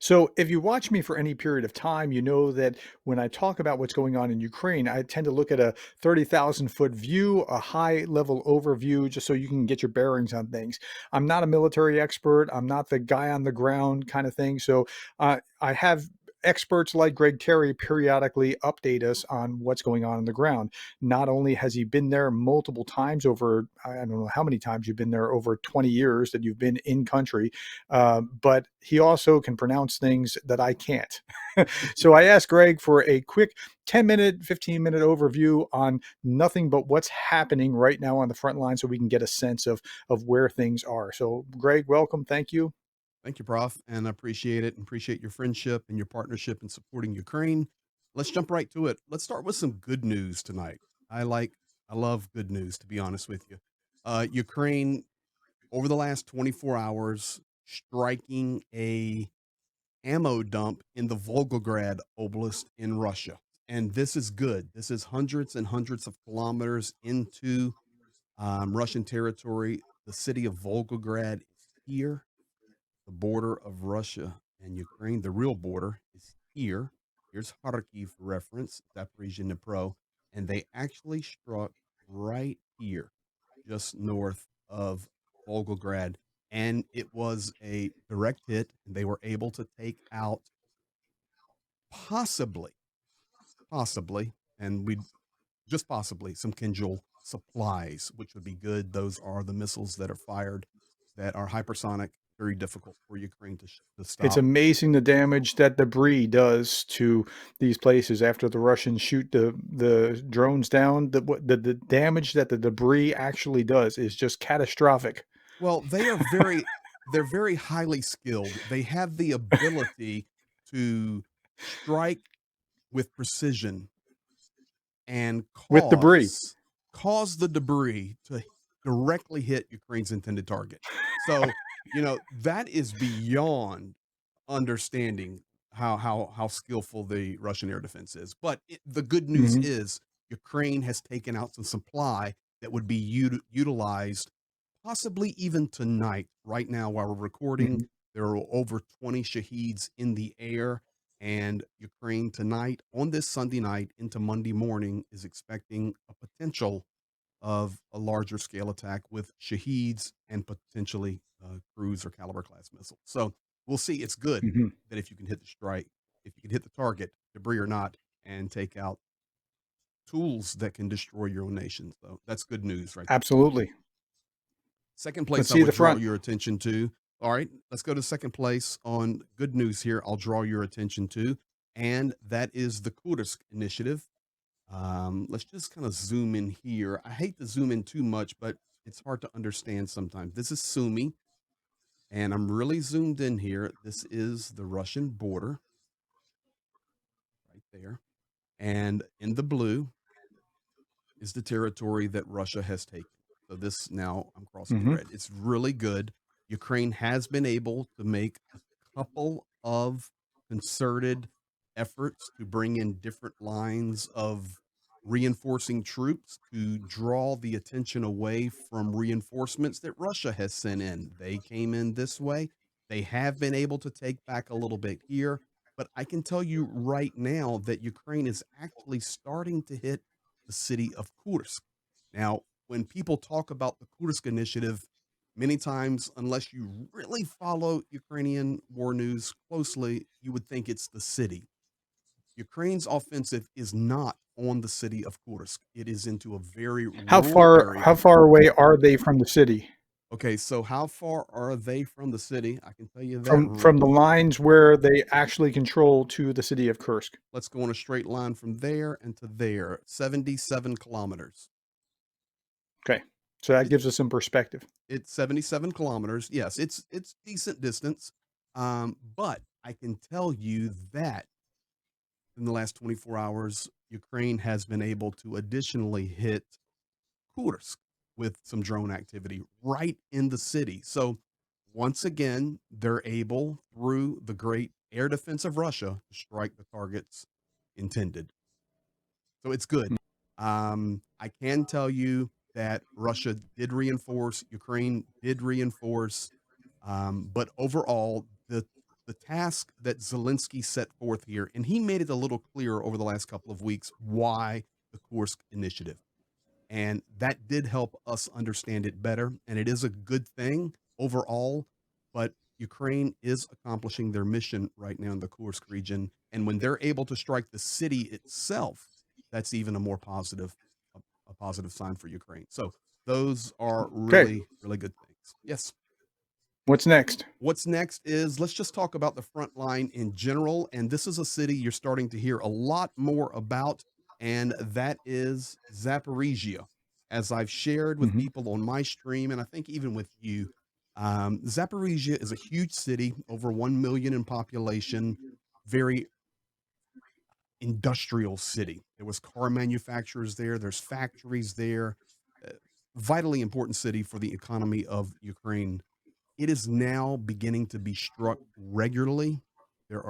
So, if you watch me for any period of time, you know that when I talk about what's going on in Ukraine, I tend to look at a 30,000-foot view, a high level overview, just so you can get your bearings on things. I'm not a military expert. I'm not the guy on the ground kind of thing. So, I have experts like Greg Terry periodically update us on what's going on the ground. Not only has he been there multiple times over, I don't know how many times you've been there over 20 years that you've been in country, but he also can pronounce things that I can't. So I asked Greg for a quick 10-minute, 15-minute overview on nothing but what's happening right now on the front line so we can get a sense of where things are. So, Greg, welcome. Thank you. Thank you, Prof, and I appreciate it and appreciate your friendship and your partnership in supporting Ukraine. Let's jump right to it. Let's start with some good news tonight. I love good news, to be honest with you. Ukraine, over the last 24 hours, striking a ammo dump in the Volgograd Oblast in Russia. And this is good. This is hundreds and hundreds of kilometers into Russian territory. The city of Volgograd is here, the border of Russia and Ukraine. The real border is here. Here's Kharkiv for reference, Zaporizhzhia, and they actually struck right here, just north of Volgograd, and it was a direct hit. And they were able to take out possibly, possibly, and we just possibly some Kinjal supplies, which would be good. Those are the missiles that are fired that are hypersonic, very difficult for Ukraine to It's stop. amazing the damage that debris does to these places after the Russians shoot the drones down. The damage that the debris actually does is just catastrophic. Well, they're very highly skilled. They have the ability to strike with precision and With debris. cause the debris to directly hit Ukraine's intended target. So, that is beyond understanding how skillful the Russian air defense is. But the good news Mhm, is Ukraine has taken out some supply that would be utilized possibly even tonight. Right now, while we're recording, mhm. there are over 20 shaheeds in the air, and Ukraine tonight, on this Sunday night into Monday morning, is expecting a potential of a larger scale attack with shaheeds and potentially cruise or caliber class missiles. So we'll see. It's good Mhm. that if you can hit the strike, if you can hit the target, debris or not, and take out tools that can destroy your own nation. So that's good news right there. Absolutely. Second Let's place I see the would draw front. your attention to. All right, let's go to second place on good news here. I'll draw your attention to, and that is the Kursk initiative. Let's just kind of zoom in here. I hate to zoom in too much, but it's hard to understand sometimes. This is Sumy, and I'm really zoomed in here. This is the Russian border right there. And in the blue is the territory that Russia has taken. So this now I'm crossing in Mhm. red. It's really good. Ukraine has been able to make a couple of concerted efforts to bring in different lines of reinforcing troops to draw the attention away from reinforcements that Russia has sent in. They came in this way. They have been able to take back a little bit here, but I can tell you right now that Ukraine is actually starting to hit the city of Kursk. Now, when people talk about the Kursk initiative, many times, unless you really follow Ukrainian war news closely, you would think it's the city. Ukraine's offensive is not on the city of Kursk. It is into a very How rural far area. how far away are they from the city? Okay, so how far are they from the city? I can tell you that. From the lines where they actually control to the city of Kursk? Let's go on a straight line from there and to there, 77 kilometers. Okay. So that gives us some perspective. It's 77 kilometers. Yes, it's decent distance. But I can tell you that in the last 24 hours, Ukraine has been able to additionally hit Kursk with some drone activity right in the city. So once again, they're able, through the great air defense of Russia, to strike the targets intended. So it's good. I can tell you that Russia did reinforce, Ukraine did reinforce, but overall, the the task that Zelensky set forth here, and he made it a little clearer over the last couple of weeks why the Kursk initiative. And that did help us understand it better. And it is a good thing overall. But Ukraine is accomplishing their mission right now in the Kursk region. And when they're able to strike the city itself, that's even a more positive, a positive sign for Ukraine. So those are Okay. really, really good things. Yes. What's next? What's next is let's just talk about the front line in general. And this is a city you're starting to hear a lot more about, and that is Zaporizhzhia. As I've shared with Hmm. people on my stream, and I think even with you, Zaporizhzhia is a huge city, over 1 million in population, very industrial city. There was car manufacturers there, there's factories there, uh, vitally important city for the economy of Ukraine. It is now beginning to be struck regularly.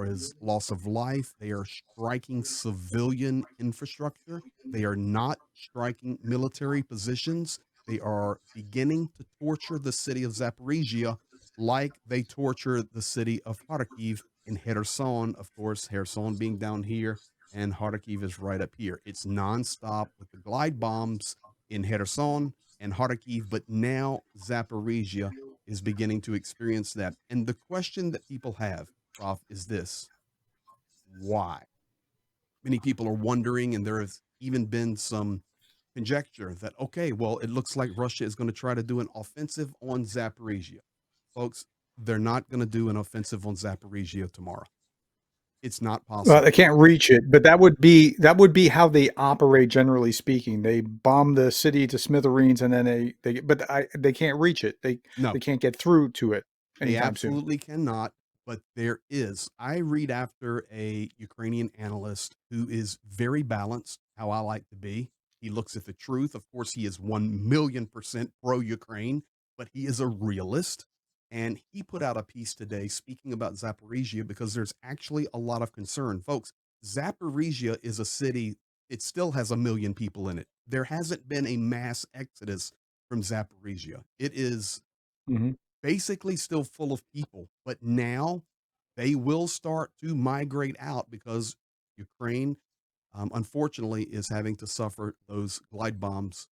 Is loss of life. They are striking civilian infrastructure. They are not striking military positions. They are beginning to torture the city of Zaporizhia like they torture the city of Kharkiv and Kherson, of course, Kherson being down here and Kharkiv is right up here. It's nonstop with the glide bombs in Kherson and Kharkiv, but now Zaporizhia is beginning to experience that. And the question that people have, Prof, is this: why? Many people are wondering, and there has even been some conjecture that, okay, well, it looks like Russia is going to try to do an offensive on Zaporizhia. Folks, they're not going to do an offensive on Zaporizhia tomorrow. It's not Well, they possible. can't reach it, but that would be how they operate, generally speaking. They bomb the city to smithereens, and then they can't reach it. They No, can't get through to it they anytime soon. absolutely cannot, but there is. I read after a Ukrainian analyst who is very balanced, how I like to be. He looks at the truth. Of course, he is 1,000,000% pro Ukraine, but he is a realist. And he put out a piece today speaking about Zaporizhia because there's actually a lot of concern. Folks, Zaporizhia is a city, it still has 1,000,000 people in it. There hasn't been a mass exodus from Zaporizhia. It is Hmm. basically still full of people, but now they will start to migrate out because Ukraine, unfortunately, is having to suffer those glide bombs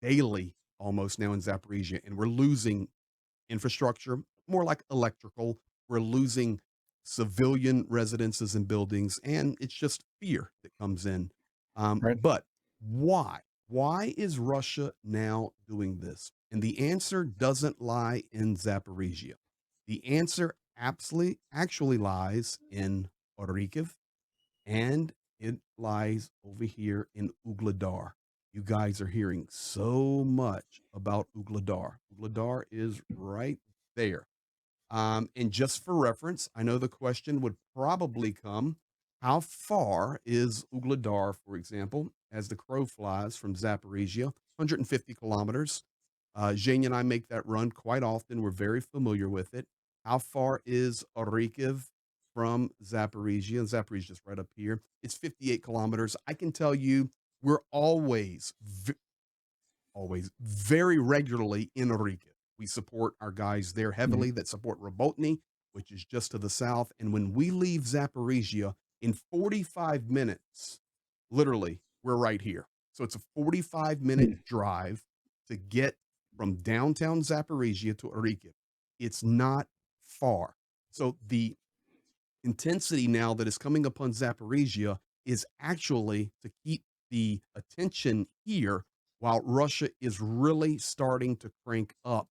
daily almost now in Zaporizhia. And we're losing infrastructure, more like electrical. We're losing civilian residences and buildings, and it's just fear that comes in. Right. But why? Why is Russia now doing this? And the answer doesn't lie in Zaporizhia. The answer absolutely actually lies in Orikhiv, and it lies over here in Vuhledar. You guys are hearing so much about Vuhledar. Vuhledar is right there. And just for reference, I know the question would probably come: how far is Vuhledar, for example, as the crow flies from Zaporizhia? 150 kilometers. Zhenya and I make that run quite often. We're very familiar with it. How far is Orikhiv from Zaporizhia? And Zaporizhia is right up here. It's 58 kilometers. I can tell you, we're always very regularly in Arica. We support our guys there Hmm. heavily that support Robotny, which is just to the south. And when we leave Zaporizhia in 45 minutes, literally, we're right here. So it's a 45-minute drive to get from downtown Zaporizhia to Arica. It's not far. So the intensity now that is coming upon Zaporizhia is actually to keep the attention here while Russia is really starting to crank up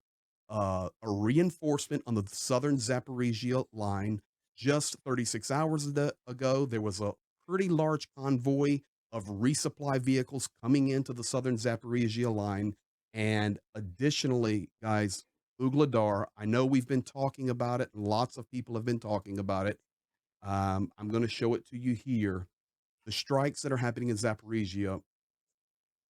a reinforcement on the southern Zaporizhia line. Just 36 hours ago, there was a pretty large convoy of resupply vehicles coming into the southern Zaporizhia line. And additionally, guys, Ugladar, I know we've been talking about it, and lots of people have been talking about it. I'm going to show it to you here. The strikes that are happening in Zaporizhia,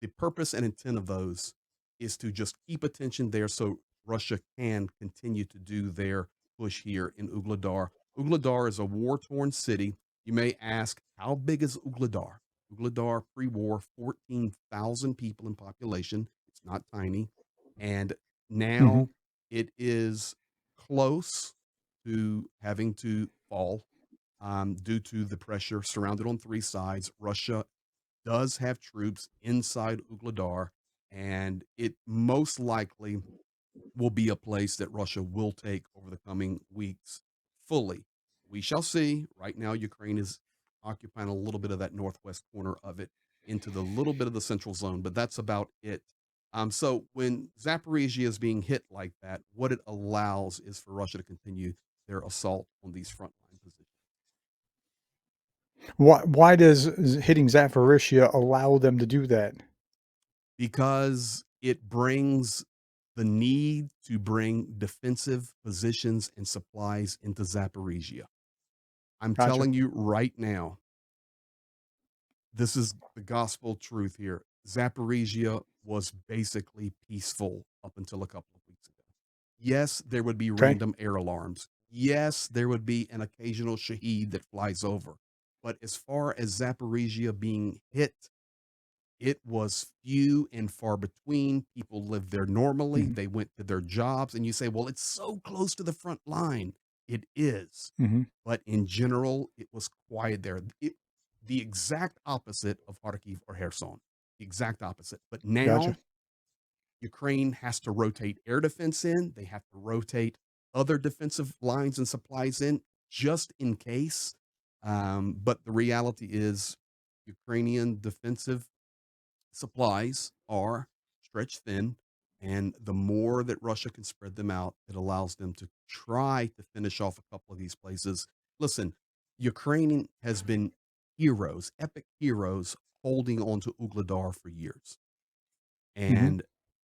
the purpose and intent of those is to just keep attention there so Russia can continue to do their push here in Ugladar. Ugladar is a war torn city. You may ask, how big is Ugladar? Ugladar, pre war, 14,000 people in population. It's not tiny. And Hmm. now it is close to having to fall due to the pressure surrounded on three sides. Russia does have troops inside Ugladar, and it most likely will be a place that Russia will take over the coming weeks fully. We shall see. Right now, Ukraine is occupying a little bit of that northwest corner of it into the little bit of the central zone, but that's about it. So when Zaporizhzhia is being hit like that, what it allows is for Russia to continue their assault on these frontline positions Why does hitting Zaporizhzhia allow them to do that? because it brings the need to bring defensive positions and supplies into Zaporizhzhia. I'm Gotcha. telling you right now, this is the gospel truth here. Zaporizhzhia was basically peaceful up until a couple of weeks ago. Yes, there would be Okay. random air alarms. Yes, there would be an occasional Shaheed that flies over. But as far as Zaporizhzhia being hit, it was few and far between. People lived there normally. Mhm. They went to their jobs. And you say, well, it's so close to the front line. It is. Mhm. But in general, it was quiet there. The exact opposite of Kharkiv or Kherson. The exact opposite. But Gotcha. now Ukraine has to rotate air defense in. They have to rotate other defensive lines and supplies in just in case. But the reality is, Ukrainian defensive supplies are stretched thin, and the more that Russia can spread them out, it allows them to try to finish off a couple of these places. Listen, Ukraine has been heroes, epic heroes, holding on to Ugladar for years. Mhm. And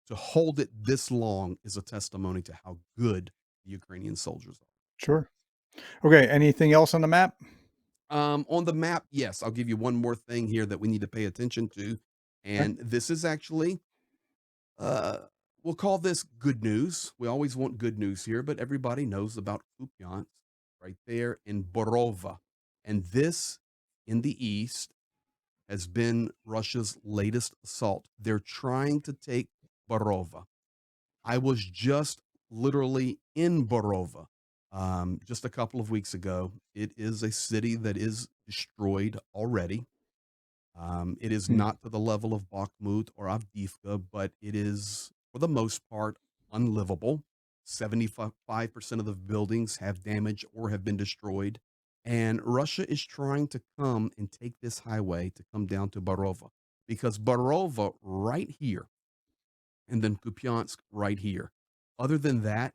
to hold it this long is a testimony to how good the Ukrainian soldiers Sure. Okay, anything else on the map? are. On the map, yes, I'll give you one more thing here that we need to pay attention to. Okay. And this is actually Uh, we'll call this good news. We always want good news here, but everybody knows about Kupiansk right there in Borova. And this in the east has been Russia's latest assault. They're trying to take Borova. I was just literally in Borova just a couple of weeks ago. It is a city that is destroyed already. It is Mm. not to the level of Bakhmut or Avdiivka, but it is, for the most part, unlivable. 75% of the buildings have damage or have been destroyed. And Russia is trying to come and take this highway to come down to Barova because Barova right here and then Kupiansk right here. Other than that,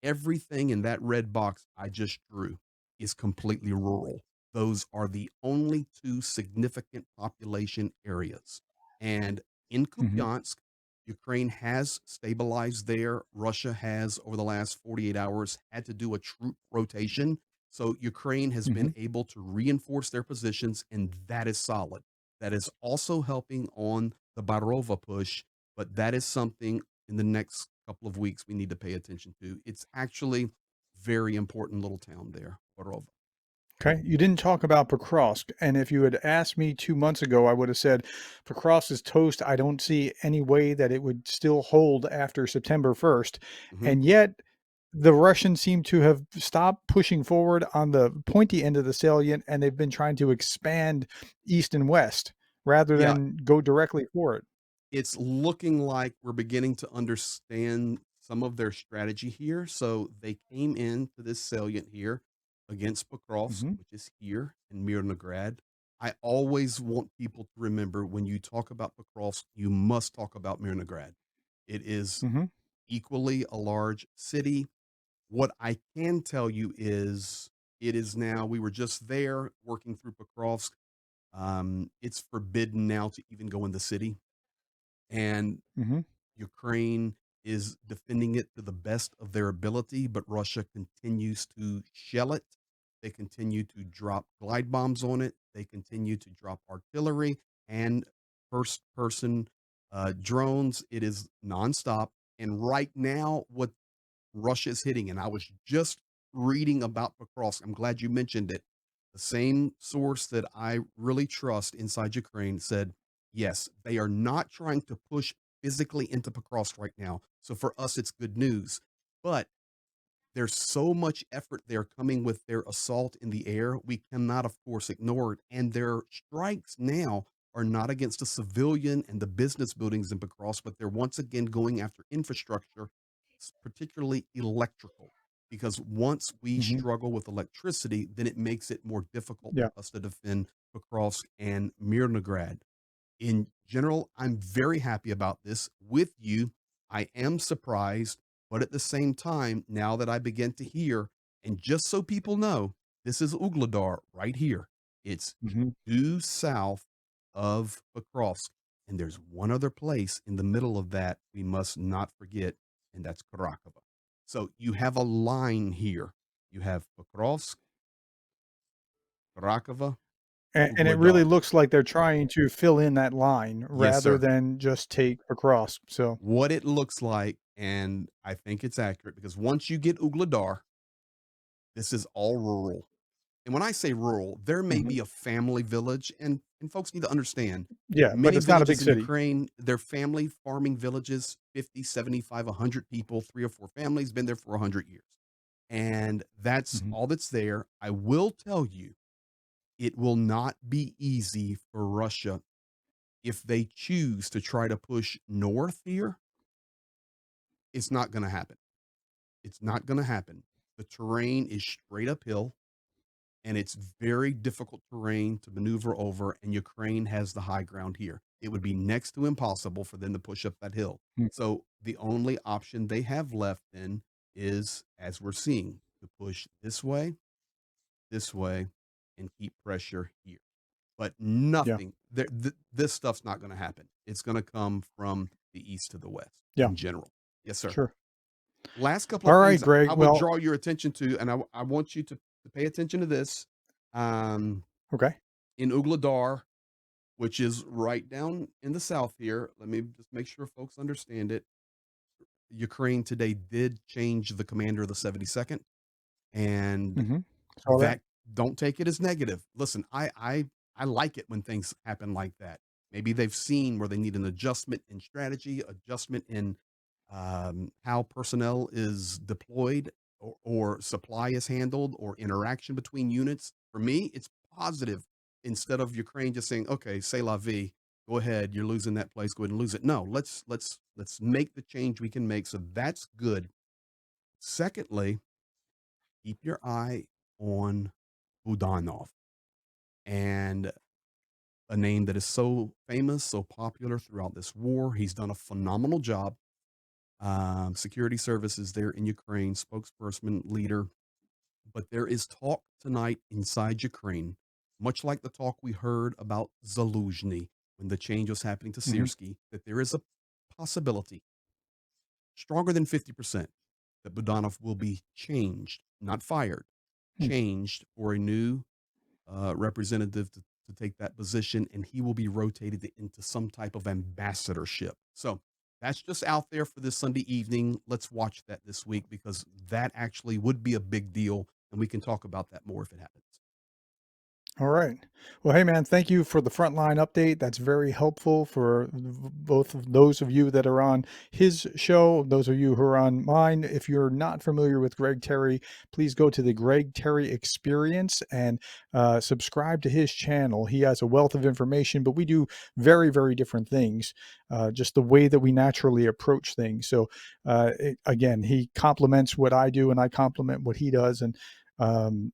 everything in that red box I just drew is completely rural. Those are the only two significant population areas. And in Mhm. Kupiansk, Ukraine has stabilized there. Russia has, over the last 48 hours, had to do a troop rotation. So Ukraine has been Mhm. able to reinforce their positions, and that is solid. That is also helping on the Barova push, but that is something in the next couple of weeks we need to pay attention to. It's actually very important little town there, Borova. Okay. You didn't talk about Pokrovsk, and if you had asked me 2 months ago, I would have said Pokrovsk is toast. I don't see any way that it would still hold after September 1st. Mhm. And yet the Russians seem to have stopped pushing forward on the pointy end of the salient, and they've been trying to expand east and west rather Yeah, than go directly for it. it's looking like we're beginning to understand some of their strategy here. So they came into this salient here against Pokrovsk, Mhm. which is here in Mirnograd. I always want people to remember when you talk about Pokrovsk, you must talk about Mirnograd. It is Mhm. equally a large city. What I can tell you is it is now, we were just there working through Pokrovsk. It's forbidden now to even go in the city. And Mhm. Ukraine is defending it to the best of their ability, but Russia continues to shell it. They continue to drop glide bombs on it. They continue to drop artillery and first person drones. It is nonstop. And right now, what Russia is hitting, and I was just reading about Pokrovsk. I'm glad you mentioned it. The same source that I really trust inside Ukraine said, yes, they are not trying to push physically into Pokrovsk right now. So for us, it's good news. But there's so much effort there coming with their assault in the air. We cannot, of course, ignore it. And their strikes now are not against the civilian and the business buildings in Pokrovsk, but they're once again going after infrastructure, particularly electrical. Because once we Mhm. struggle with electricity, then it makes it more difficult Yeah. for us to defend Pokrovsk and Mirnograd. In general, I'm very happy about this with you. I am surprised, but at the same time, now that I begin to hear, and just so people know, this is Ugladar right here. It's Mhm. due south of Pokrovsk. And there's one other place in the middle of that we must not forget, and that's Karakova. So you have a line here. You have Pokrovsk, Karakova, And it really Ugladar. looks like they're trying to fill in that line Yes, rather sir. than just take across, so What it looks like, and I think it's accurate because once you get Ugladar, this is all rural. And when I say rural, there may mhm. be a family village, and folks need to understand Yeah, but many it's not a big villages in city. Ukraine, they're family farming villages, 50, 75, 100 people, 3 or 4 families, been there for 100 years. And that's Mhm. all that's there. I will tell you, it will not be easy for Russia if they choose to try to push north here. It's not going to happen. It's not gonna happen. The terrain is straight uphill, and it's very difficult terrain to maneuver over, and Ukraine has the high ground here. It would be next to impossible for them to push up that hill. Mm, So the only option they have left then is, as we're seeing, to push this way, and keep pressure here. But yeah, nothing there, this stuff's not gonna happen. It's gonna come from the east to the west yeah, in general. Yes, sir. sure. Last couple of Alright, things Greg, I would well draw your attention to, and I want you to pay attention to this. Um, okay. in Ugladar, which is right down in the south here, let me just make sure folks understand it. Ukraine today did change the commander of the 72nd, and Mhm. Saw that. that, don't take it as negative. Listen, I like it when things happen like that. Maybe they've seen where they need an adjustment in strategy, adjustment in how personnel is deployed, or supply is handled, or interaction between units. For me, it's positive instead of Ukraine just saying, "Okay, c'est la vie. Go ahead. You're losing that place. Go ahead and lose it." No, let's make the change we can make. So that's good. Secondly, keep your eye on Budanov, and a name that is so famous, so popular throughout this war. He's done a phenomenal job. Security services there in Ukraine, spokesperson, leader. But there is talk tonight inside Ukraine, much like the talk we heard about Zaluzhny when the change was happening to Mhm, Syrski, that there is a possibility, stronger than 50%, that Budanov will be changed, not fired, mm. changed for a new representative to take that position, and he will be rotated into some type of ambassadorship. So that's just out there for this Sunday evening. Let's watch that this week because that actually would be a big deal, and we can talk about that more if it happens. All right. Well, hey, man, thank you for the frontline update. That's very helpful for both of those of you that are on his show, those of you who are on mine. If you're not familiar with Greg Terry, please go to the Greg Terry Experience and subscribe to his channel. He has a wealth of information, but we do very, very different things, just the way that we naturally approach things. So, again, he complements what I do, and I complement what he does. And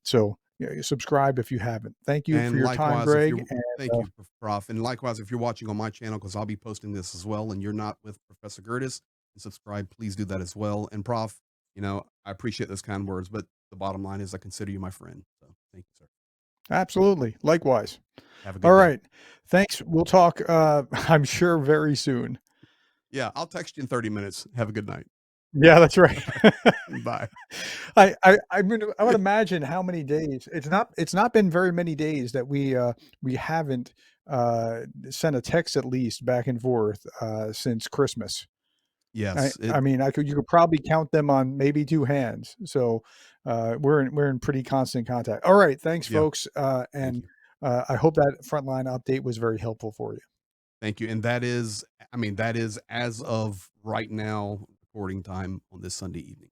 so, yeah, subscribe if you haven't. Thank you for And your time, likewise, if Greg. you're And thank you, Prof. And likewise, if you're watching on my channel, because I'll be posting this as well, and you're not with Professor Gerdes and subscribe, please do that as well. And Prof, I appreciate those kind words, but the bottom line is I consider you my friend. So thank you, sir. absolutely, likewise. Have a All good day. right. Thanks. We'll talk, I'm sure, very soon. Yeah, I'll text you in 30 minutes. Have a good night. Yeah, that's right. Bye. I would imagine how many days. It's not been very many days that we haven't sent a text at least back and forth since Christmas. I Yes, I mean, you could probably count them on maybe 2 hands. So, we're in pretty constant contact. All right, thanks, yeah, folks, thank and, you. I hope that frontline update was very helpful for you. Thank you. And that is as of right now, recording time on this Sunday evening.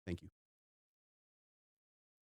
Thank you.